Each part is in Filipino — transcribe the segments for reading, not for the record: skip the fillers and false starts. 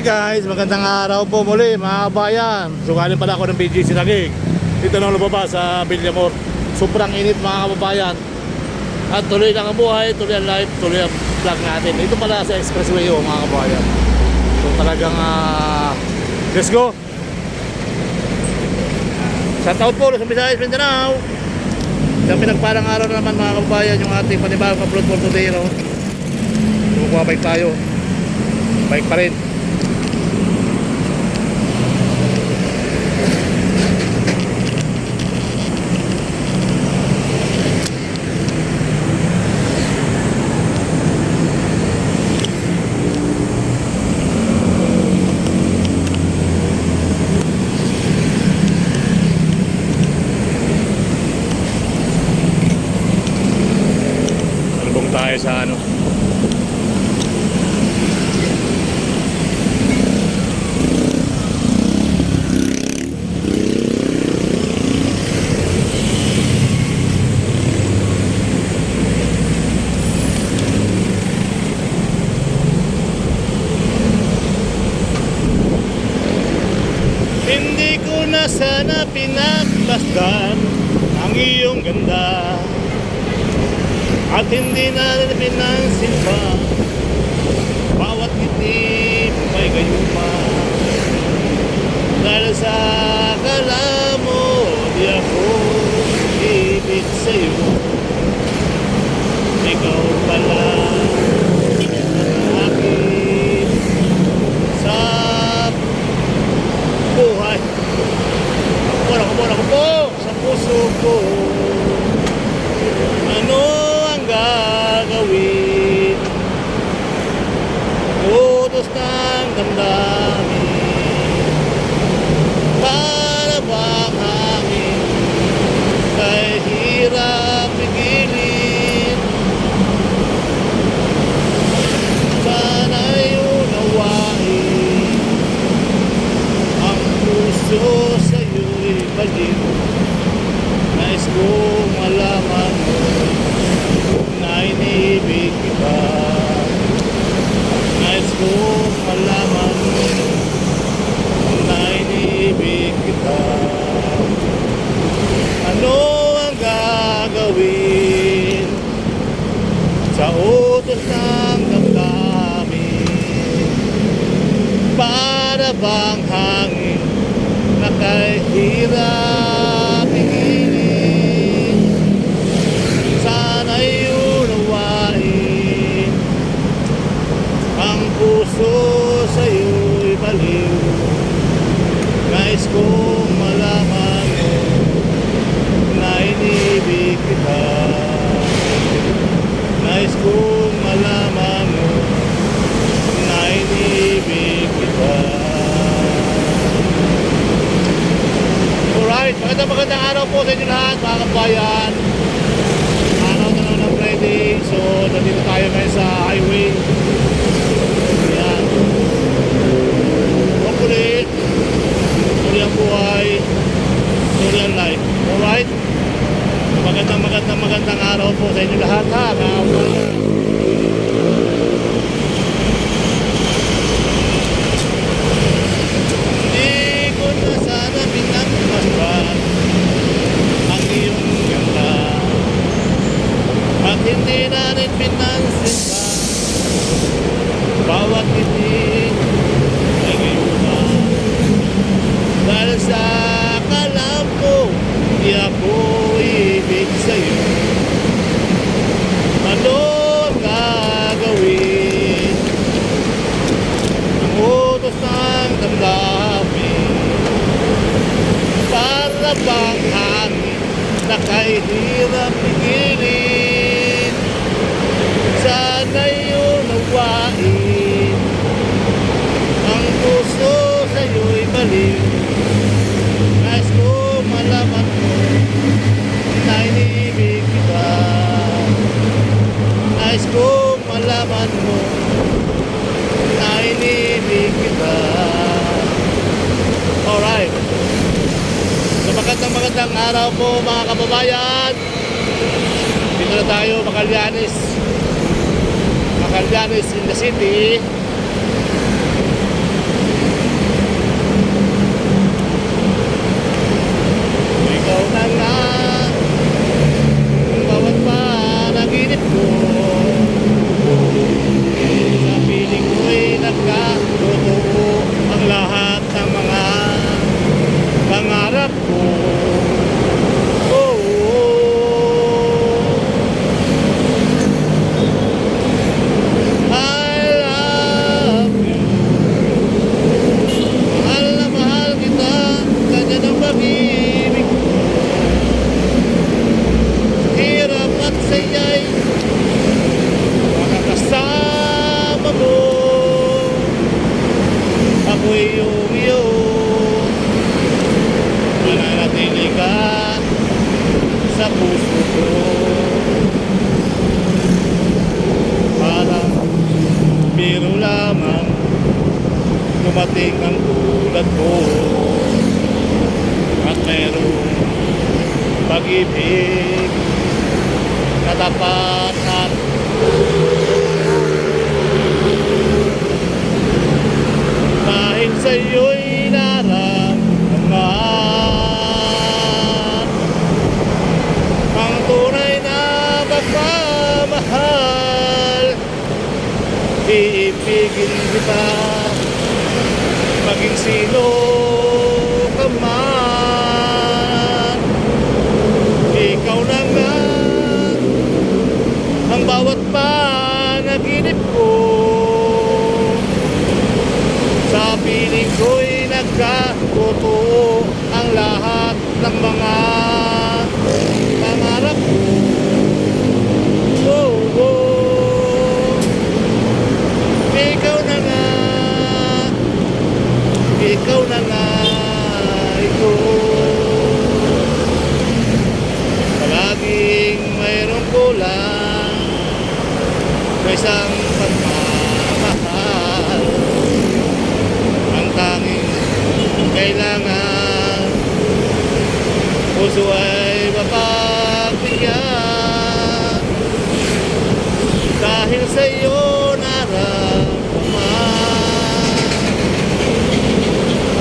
Hi guys, magandang araw po muli mga kabayan. Sukalin pala ako ng BGC Taguig. Dito na lumabas sa Villamor. Sobrang init mga kababayan. At tuloy lang ang buhay, tuloy ang life, tuloy ang vlog natin. Ito pala sa Expressway mga kabayan. So talagang let's go. Shout out po sa Visayas, Mindanao. Sa pinagparang araw na naman mga kababayan, yung ating panibagong upload for today, no? Bike tayo. Bike pa rin. Tayo sa ano, hindi ko na sana pinaglasdan ang iyong ganda. At hindi na pinansin pa, bawat ngiti may gayuma. Dahil sa akala mo, di ako ibig sa'yo. Ikaw pala ang akin sa buhay. Ako po sa puso ko. Ano gagawin? Utos ng damdamin, para bang hangin, kahit hirap pigilin. Sana'y unawain, ang puso sa'yo'y baliw. Nais kong malaman mo na inibig kita. Nais kong malaman mo na inibig kita. Ano ang gagawin sa utos ng damdamin? Para bang hangin na kahit hirap pigilin. Sana'y puso sa'yo'y baliw. Nais kong malaman mo na inibig kita. Nais kong malaman mo na inibig kita. Alright, magandang araw po sa inyo lahat mga kabayan. Araw na naman ng Friday. So, nandito tayo ngayon sa highway. Tuloy ang buhay, tuloy ang life. Alright? Magandang araw po sa inyo lahat ha. Hindi ko na sana pinagmasdan ang iyong ganda. At hindi na rin pinansin pa bawat ngiti ay gayuma. Dahil sa akala mo, di ako ibig sa'yo. Ano ang gagawin? Ang utos ng damdamin, para bang hangin na kahit hirap pigilin. Sana'y unawain, ang puso sa'yo'y baliw. Nais ko malaman mo na inibig kita. Nais ko malaman mo na inibig kita. Alright. So magandang araw po mga kababayan. Dito na tayo, Magallanes in the city. ako'y iyo mananatili ka sa puso ko. Parang biro lamang dumating ang tulad ko at merong pag-ibig na tapat at dahil sa'yo'y naramdaman ang tunay na pagmamahal. Iibigin kita maging sino ka man. Ikaw na nga ang bawat panaginip ko. Sa piling ko'y nagkatotoo ang lahat ng mga pangarap ko. Oh, oh. Ikaw na nga, ikaw na nga ito. Palaging mayroong kulang sa isang pagmamahal. Ang tanging kailangan puso ay mapagbigyan. Dahil sa'yo naramdaman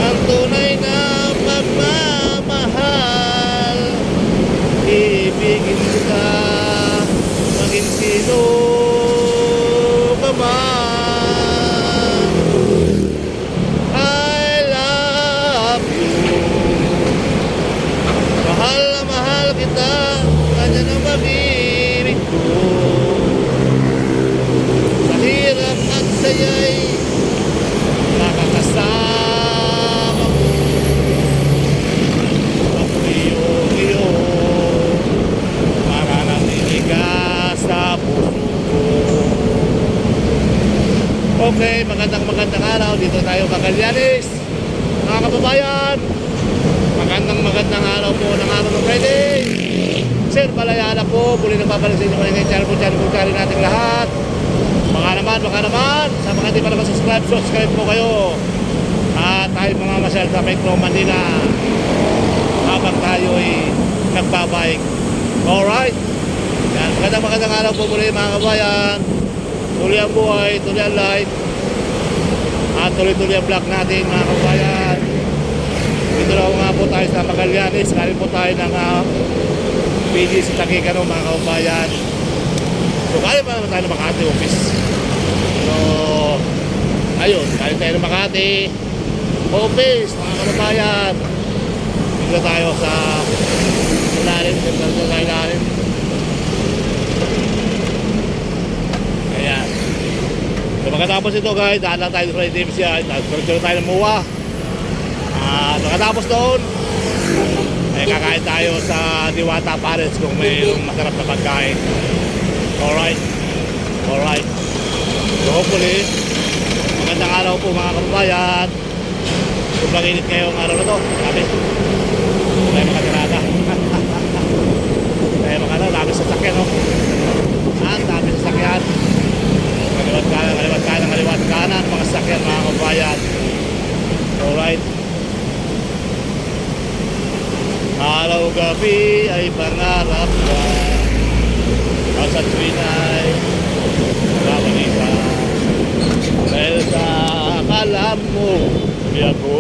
ang tunay na pagmamahal. Ibigin kita maging sino ka man. I love you. Mahal na mahal kita, kanya na mag-ibig ko. Sa hirap at saya'y nakakasama mo. Ako iyo mananatili ka sa puso ko. Okay, magandang araw. Dito tayo Magallanes, mga kababayan. Magandang araw po ng araw ng Friday. Sir Balayana po, muli nagbabalik sa inyo ngayon channel po natin lahat. Baka naman, sa mga di pa naman subscribe po kayo. At tayo mga masyal sa Metro Manila habang tayo ay nagbabike. Alright? Yan, magandang araw po muli mga kabayan. Tuloy ang buhay, tuloy ang life, at tuloy ang vlog natin mga kabayan. Dito lang nga po tayo sa Magallanes. Galing po tayo ng PGC Tagigano mga kabayan. So galing pa naman tayo ng Makati office. So ayun, galing tayo ng Makati office mga kabayan. Dito tayo sa ilalim. Ayan. So pagkatapos ito guys, daan lang tayo sa DMCI. Tapos tayo ng MUA. Pagkatapos doon ay kakain tayo sa Diwata Paris kung mayroong masarap na pagkain. Alright. So hopefully magandang araw po mga kababayan. Sobrang init ngayong araw na to. Sabi tayo makatirada. Tayo makana, dami sa sakyan no? Dami sa sakyan. Kaliwat kanan mga sakyan mga kababayan. Alright. Araw gabi ay pangarap ka, bawat tuwin ay kabalisa. Dahil sa akala mo, di ako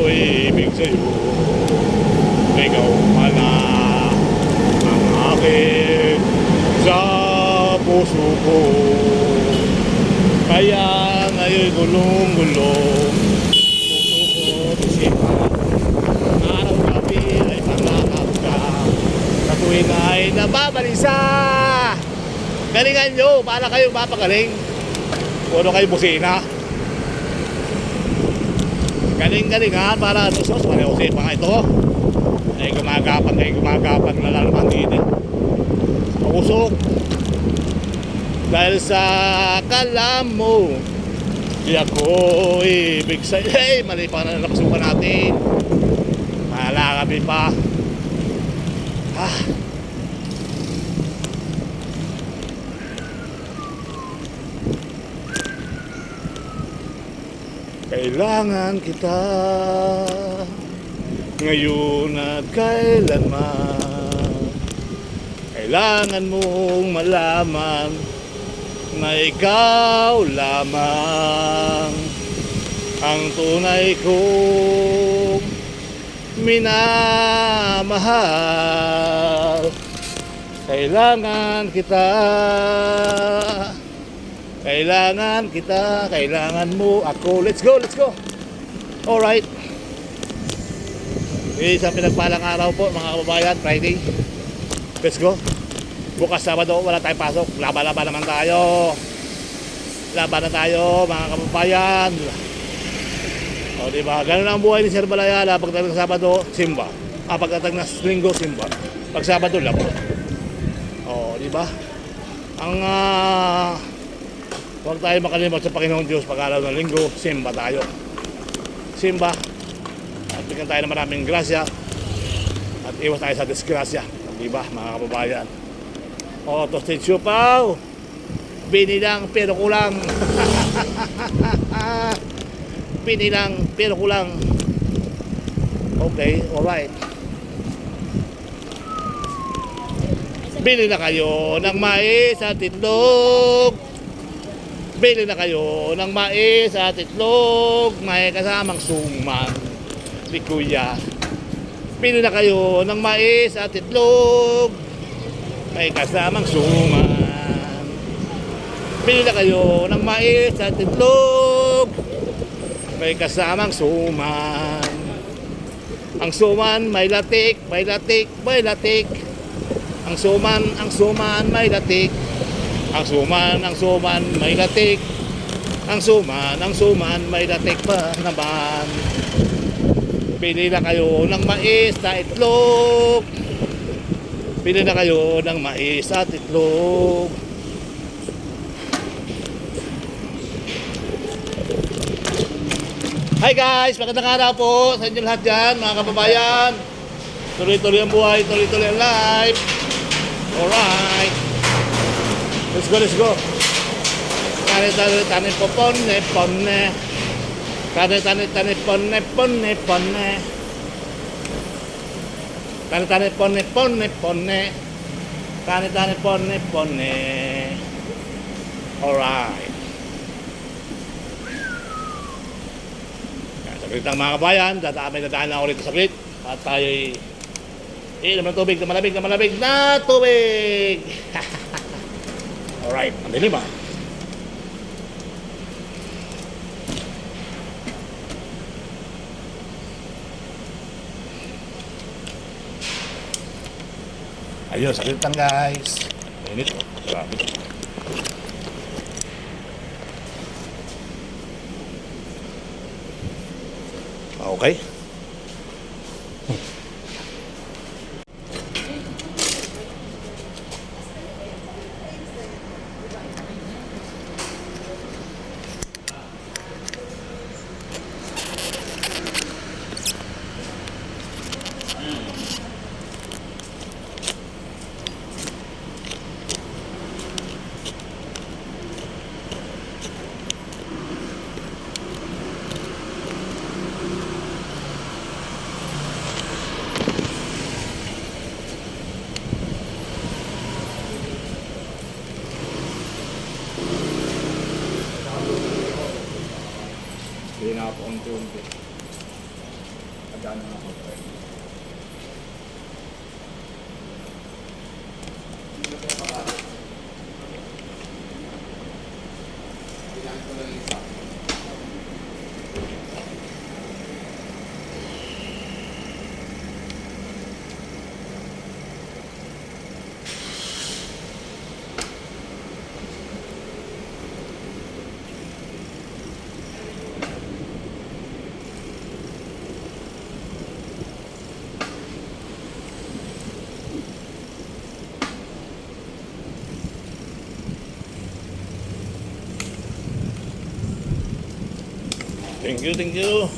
ibig sa'yo. Ikaw pala ang akin sa puso ko. Kaya ngayon gulong-gulong puso ko isipan. Tuwing ay nababalisa. Galingan nyo para kayong mapagaling. Puro kayo busina. Galing-galingan para sus parehosin pa nga ito. Ay gumagapan na lalaman dito. Usok. Dahil sa akala mo, Di ako ibig sa... Hey, mali pa na napasukan natin. Mahala kami pa. Ah. Kailangan kita ngayon at kailanman. Kailangan mong malaman na ikaw lamang ang tunay kong minamahal. Kailangan kita, kailangan kita, kailangan mo ako. Let's go, let's go. Alright. Isang pinagpalang araw po mga kababayan, Friday. Let's go. Bukas Sabado, wala tayong pasok. Laban-laban naman tayo. Laban na tayo mga kababayan. O diba, ganun ang buhay ni Sir Balayala. Pagdating ng Sabado, simba. Pagdating ng Linggo, simba. Pag Sabado, laban. O diba, ang huwag tayo makalimot sa Panginoon Diyos. Pag araw ng Linggo, simba tayo. Simba. At bigyan tayo ng maraming grasya. At iwas tayo sa disgrasya. Diba mga kababayan? O, toasted siupaw. Binilang pero kulang. Binilang pero kulang. Okay, alright. Bili na kayo ng mais at itlog. Bili na kayo ng mais at itlog. May kasamang suman ni Kuya. Bili na kayo ng mais at itlog. May kasamang suman. Bili na kayo ng mais at itlog. May kasamang suman. Ang suman may latik, may latik, may latik. Ang suman may latik. Ang suman may latik. Ang suman may latik pa naman. Bili na kayo ng mais at itlog. Bili na kayo ng mais at itlog. Hi guys! Magandang araw po sa inyo lahat dyan, mga kababayan. Tuloy-tuloy ang buhay, tuloy-tuloy ang life. Alright. Let's go, let's go. Tani po ponne. Tani ponne. Tani ponne. Alright. Saglit lang mga kabayan, dadaan na ako rito saglit. At tayo'y inom ng tubig, na malamig na tubig. Alright, ang dilim ba? Ayun, saglit lang guys. Init, grabe. Okay. Hindi na ako unti-unti. Adaan na ako. Thank you, thank you.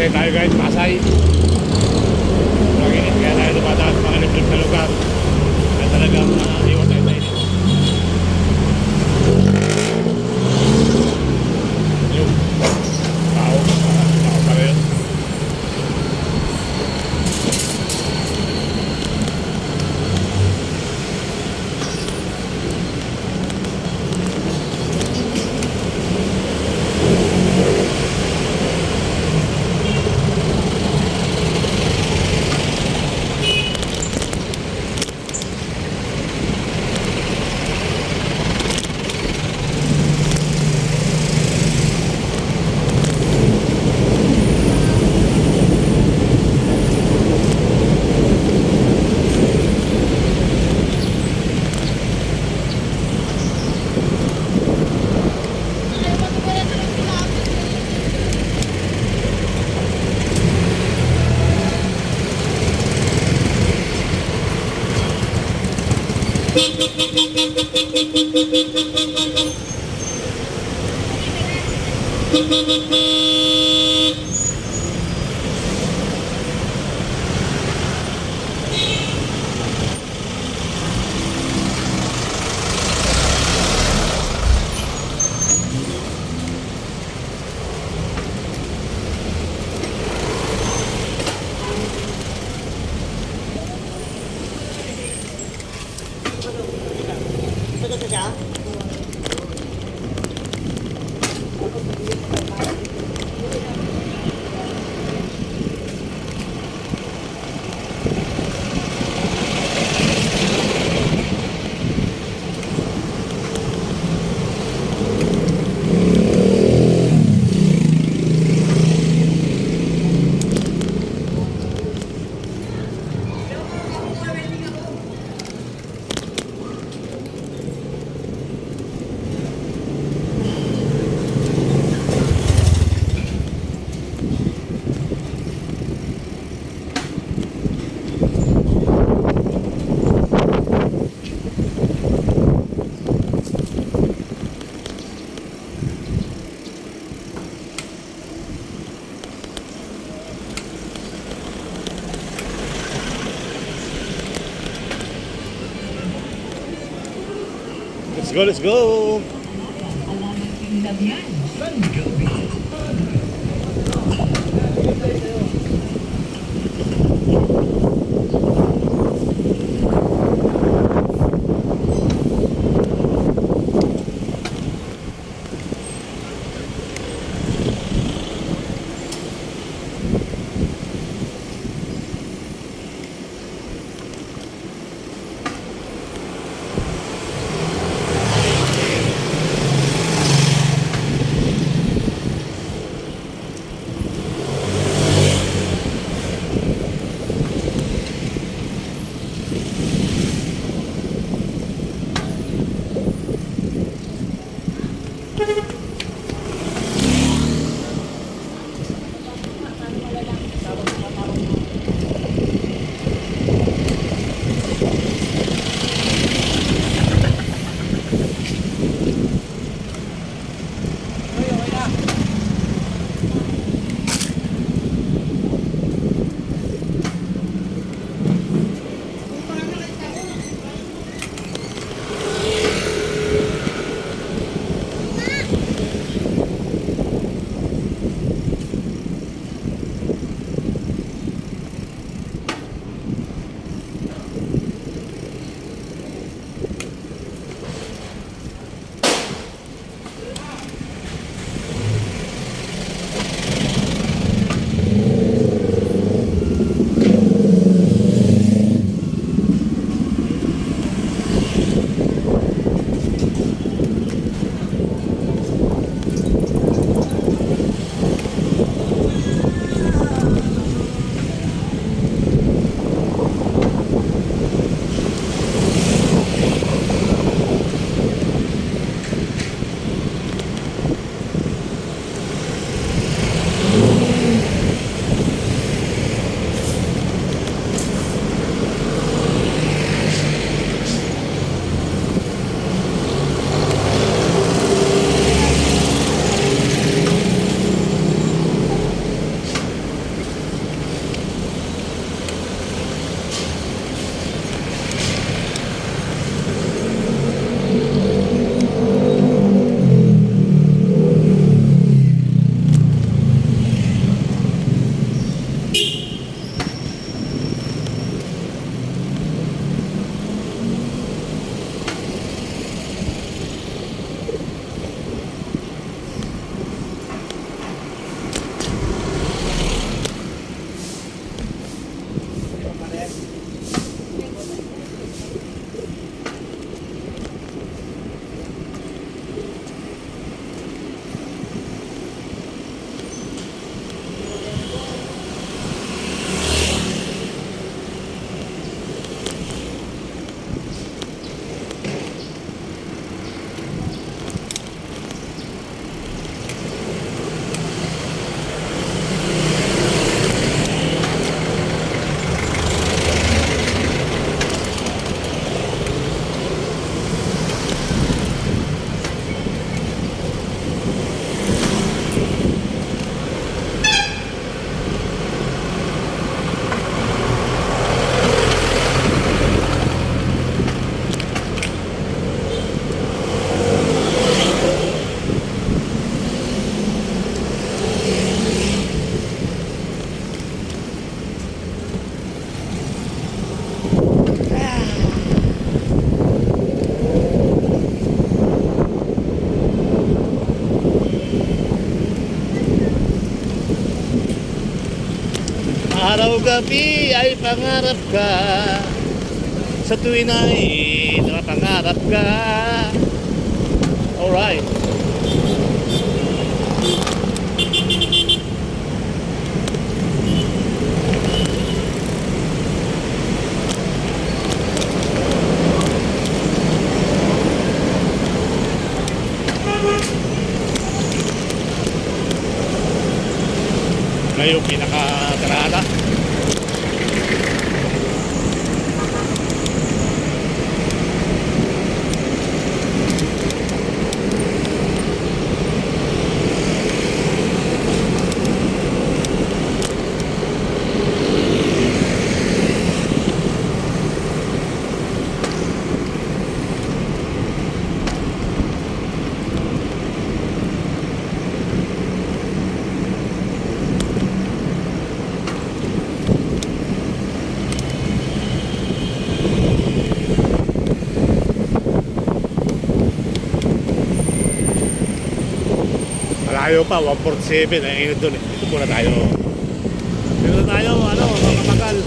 Pasay tayo guys, Pasay. Sobrang init kaya tayo dumadaan sa mga liblib na lugar. Kaya talagang iwan tayo sa init. Yung tao pa rin. Let's go, let's go! Araw-gabi ay pangarap ka, sa tuwin ay napangarap ka. Alright. Ngayon pinaka-karada. Malayo pa, 147, ang init doon eh. Dito muna tayo. Dito tayo, mga kapakal.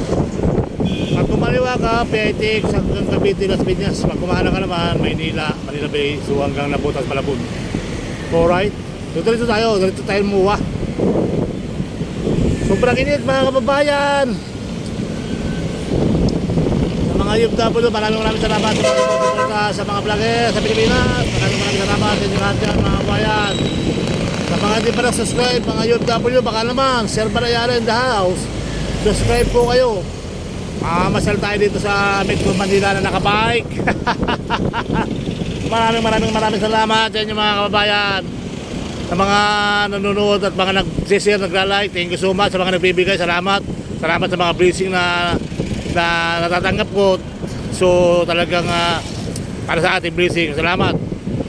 Pag kumaliwa ka, Petix, hanggang Cavite, Las Piñas. Pag kumahana ka naman, Maynila, Manila Bay, so hanggang Nabutas, Malabon. Alright? So dito tayo muwa. Sobrang init mga kababayan. Sa mga UFW, maraming salamat sa mga suporta sa mga vlogger sa Pilipinas. Maraming salamat sa inyo lahat dyan mga kababayan. Sa mga hindi pa nag-subscribe, mga UFW, baka naman, Sir Balayara in the house. Subscribe po kayo. Masal tayo dito sa Metro Manila na nakabike. maraming salamat sa inyo mga kababayan. Sa mga nanonood at mga nag-share, nagla-like, thank you so much. Sa mga nagbibigay, salamat. Salamat sa mga blessing na natatanggap ko. So talagang para sa ating blessing, salamat.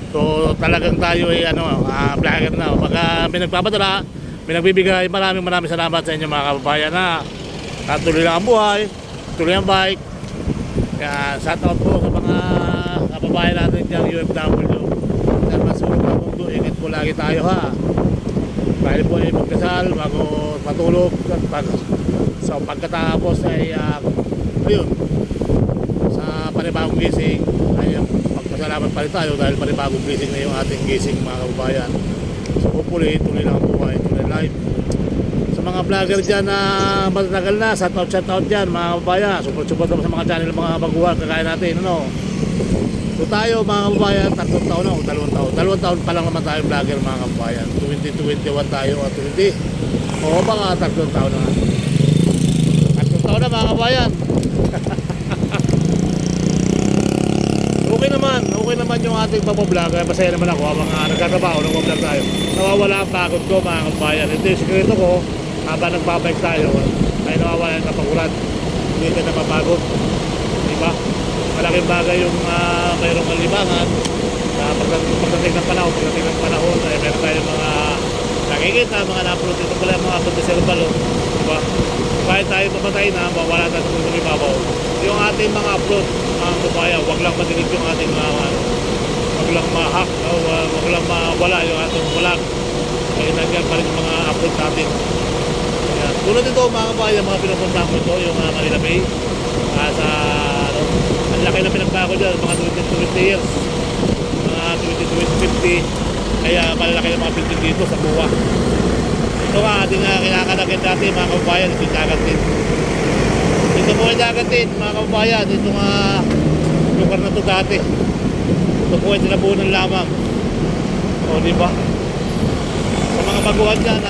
So talagang tayo ay vlogger na. Pag may nagpapadala, may nagbibigay, maraming salamat sa inyo mga kababayan na tuloy lang ang buhay, tuloy ang bike. Kaya shout out po sa mga kababayan natin dyan, UFW. Dahil masulog ang mundo, ingat po lagi tayo ha. Dahil po ay magdasal bago matulog at so pagkatapos ay ayun, sa panibagong gising ay magpasalamat pa rin tayo dahil panibagong gising na yung ating gising mga kababayan. So hopefully tuloy lang ang buhay, tuloy live. Sa mga vlogger dyan na matatagal na, shout out dyan mga kababayan. Support naman sa mga channel, mga baguhan kagaya natin, So tayo mga kababayan, 3 taon na o 2 taon. 2 taon pa lang naman tayo vlogger mga kababayan. 2021 tayo at 20. O baka 3 taon na. 3 taon na mga kababayan. Okay naman yung ating pag-vlogger. Masaya naman ako habang nagtatrabaho, nag-vlog tayo. Nawawala ang pagod ko mga kababayan. Ito yung sikreto ko, habang nagbabike tayo, ay nawawala ang kapaguran. Hindi ka napapagod. Diba? Malaking bagay yung mayroong kalibangan na pagdating ng panahon ay meron tayong mga nakikita, mga na-upload dito pala mga upload sa cellphone, diba? Kahit tayo pamatay na, mawala tayo sa mundo ibabaw. Yung ating mga upload, mga kababayan, wag lang madinig yung ating wag lang ma-hack, wag lang mawala yung ating vlog. Kaya nandiyan pa rin yung mga upload natin. Ayan. Tulad ito mga kababayan, mga pinupunta ko ito, yung Manila Bay, sa ang laki na pinagbago dyan, mga 20 years, mga 20-50, kaya malalaki na mga building dito sa Buwa. Ito nga ating kinakalagyan dati mga kababayan, ito yung dagat din. Ito po yung dagat din mga kababayan, ito nga lugar na ito dati. Ito po ay tinabunan lamang. O diba? Sa mga baguhan dyan,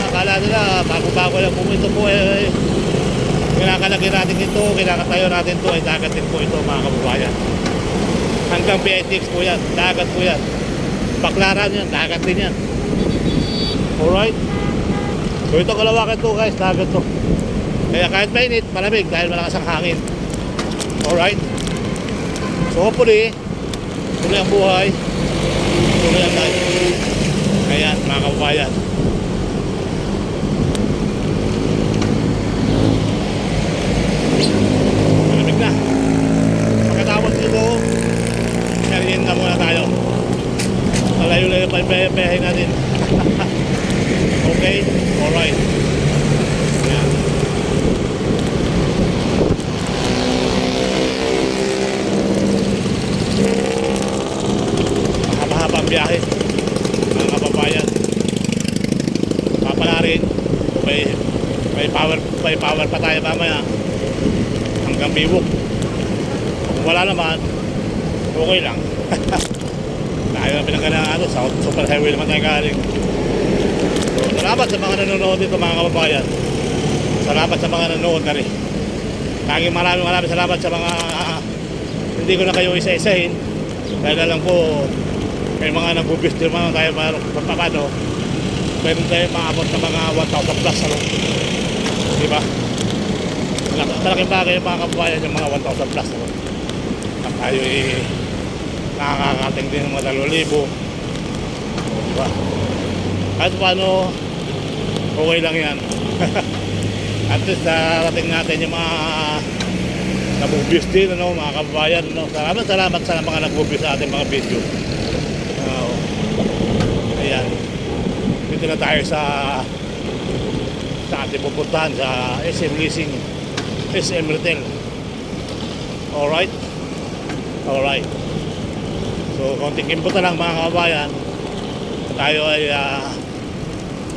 akala nila bago-bago lang po ito po ay kinakalagay natin ito, kinakatayo natin ito, ay dagat din po ito mga kababayan. Hanggang PITX po yan, dagat po yan. Baklaran yan, dagat din yan. Alright? So ito kalawakan ito guys, dagat to. Kaya kahit mainit, malamig dahil malakas ang hangin. Alright? So hopefully, tuloy ang buhay, tuloy ang life. Kaya mga kababayan. Malamig na. Pagkatapos nito, sarihin na muna tayo. Malayo-layo pa yung pehe natin. Okay? Alright. Ayan. biyahe, mga kababayan. Papala rin, may power pa tayo mamaya hanggang Biwok. Kung wala naman, okay lang. Dahil na pinagkana sa super highway naman tayo galing. So, salamat sa mga nanonood dito mga kababayan. Salamat sa mga nanonood na rin. Maraming salamat sa mga hindi ko na kayo isa-isahin. Dahil na lang po may mga nag-boost naman tayo paano. Meron tayo maabot na mga 1,000 plus ano. Diba? Malaking bagay yung mga kababayan yung mga 1,000 plus ano. At tayo nakakakating din ng mga 2,000. Diba? Kahit paano okay lang yan. At least narating natin yung mga nag-views din, ano, mga kababayan. No? Salamat sa mga nag-views sa ating mga video. Ayan. Dito na tayo sa ating pupuntahan sa SM Leasing, SM Retail. Alright? Alright. So, konting input na lang mga kababayan. Tayo ay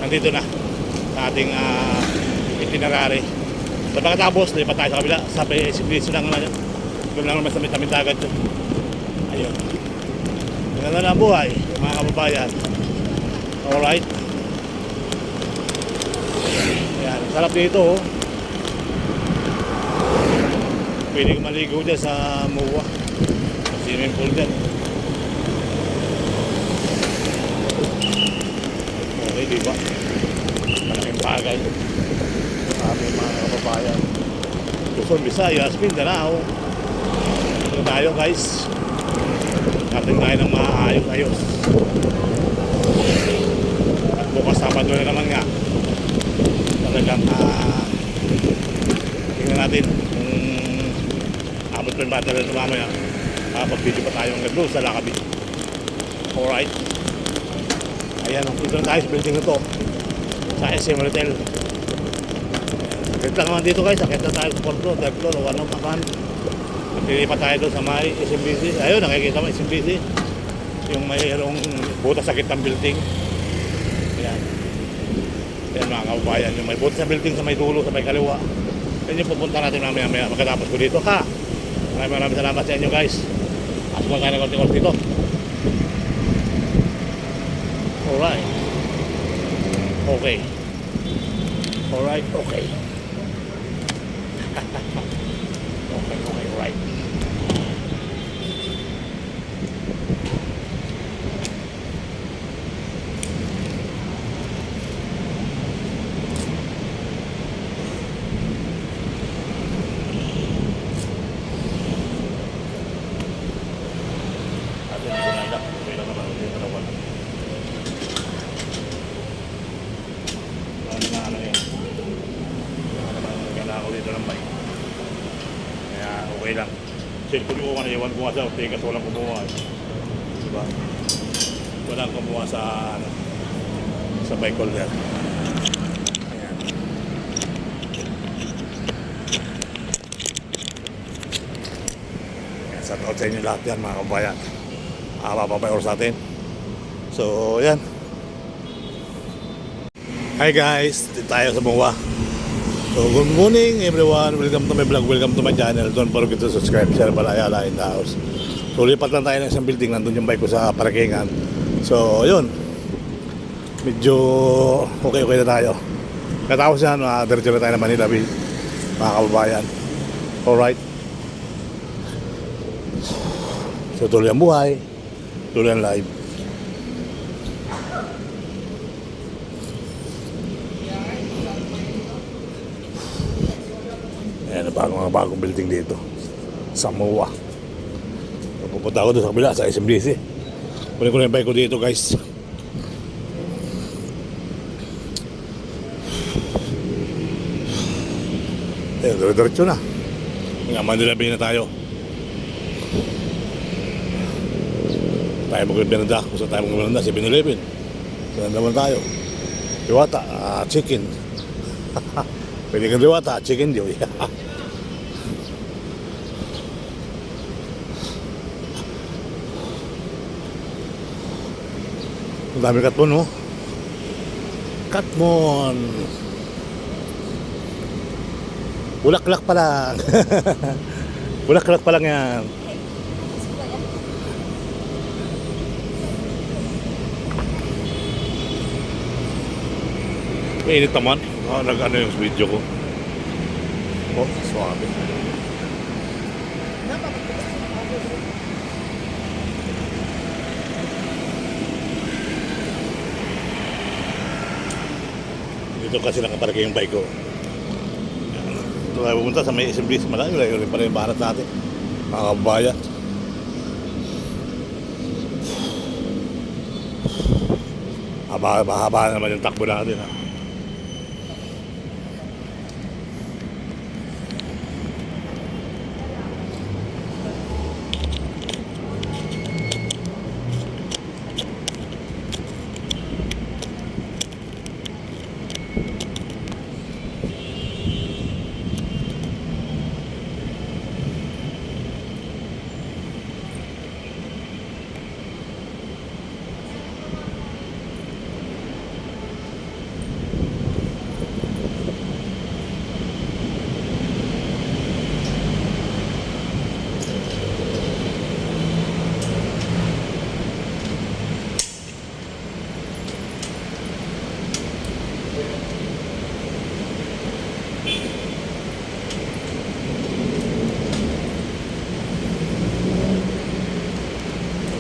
nandito na sa ating itinerary. So pagkatapos, lipat tayo sa kabila. Sabi, SM lang naman yun. Doon lang naman sa mitamindagat yun. Ayun. Ganun na ang buhay, mga kababayan. Alright. Ayan, sarap dito oh. Pwede kong maligo dyan sa MUA. Swimming pool dyan. Okay, diba? Malaking bagay. Sabi mga kababayan. Luzon, Visayas, Mindanao. Ito tayo guys. Natin tayo ng maayos-ayos. At bukas Sabado na naman nga. Talagang tingnan natin kung abot pa yung battery na mamaya. Pag-video pa tayo hanggang doon sa Lakabi. Alright. Ayan, dito na tayo sa building na to. Sa SM Retail. Sakit lang naman dito guys. Sakit na tayo sa 4th floor, 3rd floor, o anong pakan. Nagpilipat tayo doon sa may SMBC. Ayun, nakikita mo SMBC. Yung mayroong butas sa kitang building. Ayan. Ayan mga kababayan. Yung may butas sa building sa may dulo, sa may kaliwa. Yan yung pupunta natin mamaya pagkatapos ko dito. Ha! Maraming salamat sa inyo guys. At kung kayo ng konti-konti dito. Alright. Okay. Alright, okay. Okay, right. Okay lang. Check ko yung iwan ko nga sa tigas, walang kumuha. Diba? Walang kumuha sa sa bike holder. Ayan. Sa taot sa inyo lahat yan mga kabayan. Mapapayor sa atin. So, yan. Hi guys, dito tayo sa MUA. So, good morning everyone. Welcome to my vlog. Welcome to my channel. Don't forget to subscribe. Share Palayala in the house. So, lipat lang tayo ng isang building. Nandun yung bike ko sa parkingan. So, yun. Medyo okay na tayo. Katapos yan, diretso na tayo ng Manila Bay. Mga kababayan. Alright. So, tuloy ang buhay. Tuloy ang live. Ayan, mga bagong building dito sa MUA. Pupunta ako doon sa kabila sa SMBC. Kunin ko na yung bike ko dito guys. Ayan, diretso na. Manila Bay na tayo. Tayo mag-Bernada. Kung saan tayo mag-Bernada, 7-Eleven. Saan naman tayo? Diwata, chicken. Pwede kang Diwata, chicken joy. Ang dami katmon, no? Katmon. Bulaklak pa lang. Bulaklak pa lang yan. Mainit naman. Nag-ano yung video ko. Oh, swabe. Dito kasi nakaparake yung bike ko. Ito tayo pumunta sa may SMBs. Malayo rin pala yung barat natin. Mga kabayan. Haba naman yung takbo natin, ha.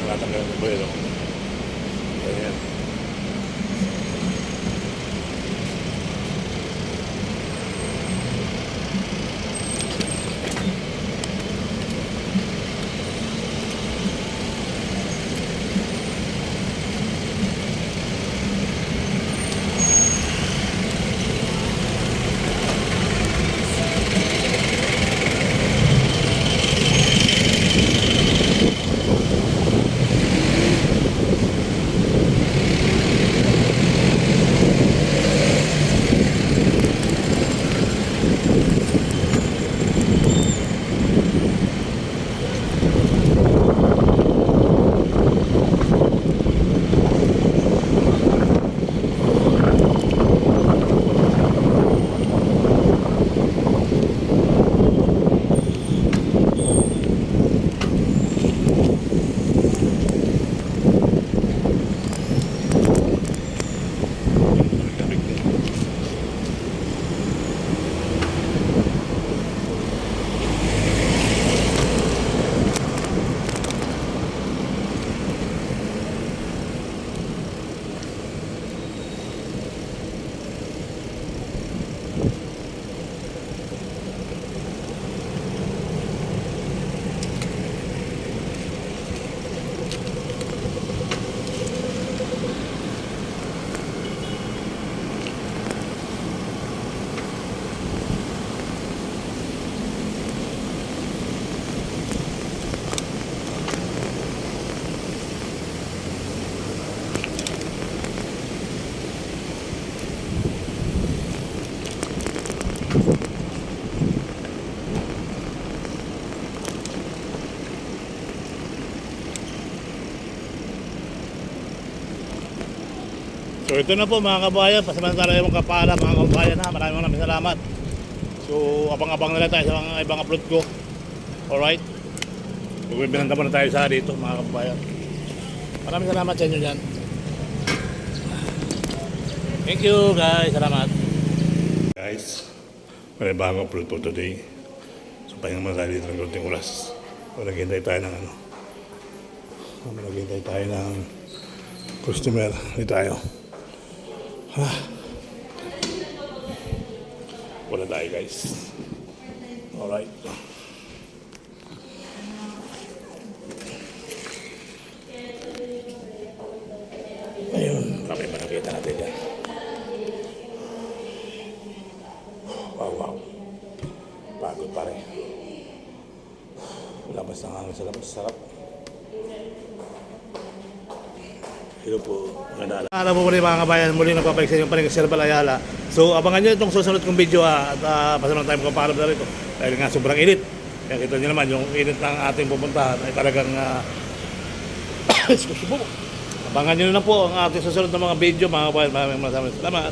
Natanggal yung buhay, no? Ayan. So ito na po mga kabayan, pasamantala yung kapala mga kabayan, ha. Maraming salamat. So abang-abang na lang tayo sa mga ibang upload ko. Alright. Binanda muna tayo sa dito mga kabayan. Maraming salamat sa inyo dyan. Thank you guys, salamat. Guys, may bagong upload po today. So pahinga muna tayo dito ng konting oras. Naghihintay tayo ng naghihintay tayo ng customer. Dito tayo. Wala tayo guys. Alright. Ayun, kami pa nakita natin dyan. Wow. Pagod pa rin. Labas ng hangin sa labas. Sarap. Hello po. Magandang araw po muli mga kabayan. Muli nagpapalik sa inyo pa rin Sir Balayala. So abangan nyo itong susunod kong video at pasunod tayo magpapaalam na rito. Dahil nga sobrang init. Kaya kita nyo naman yung init ng ating pupuntahan ay talagang excuse po. Abangan nyo na po ang ating susunod na mga video mga kabayan. Maraming salamat.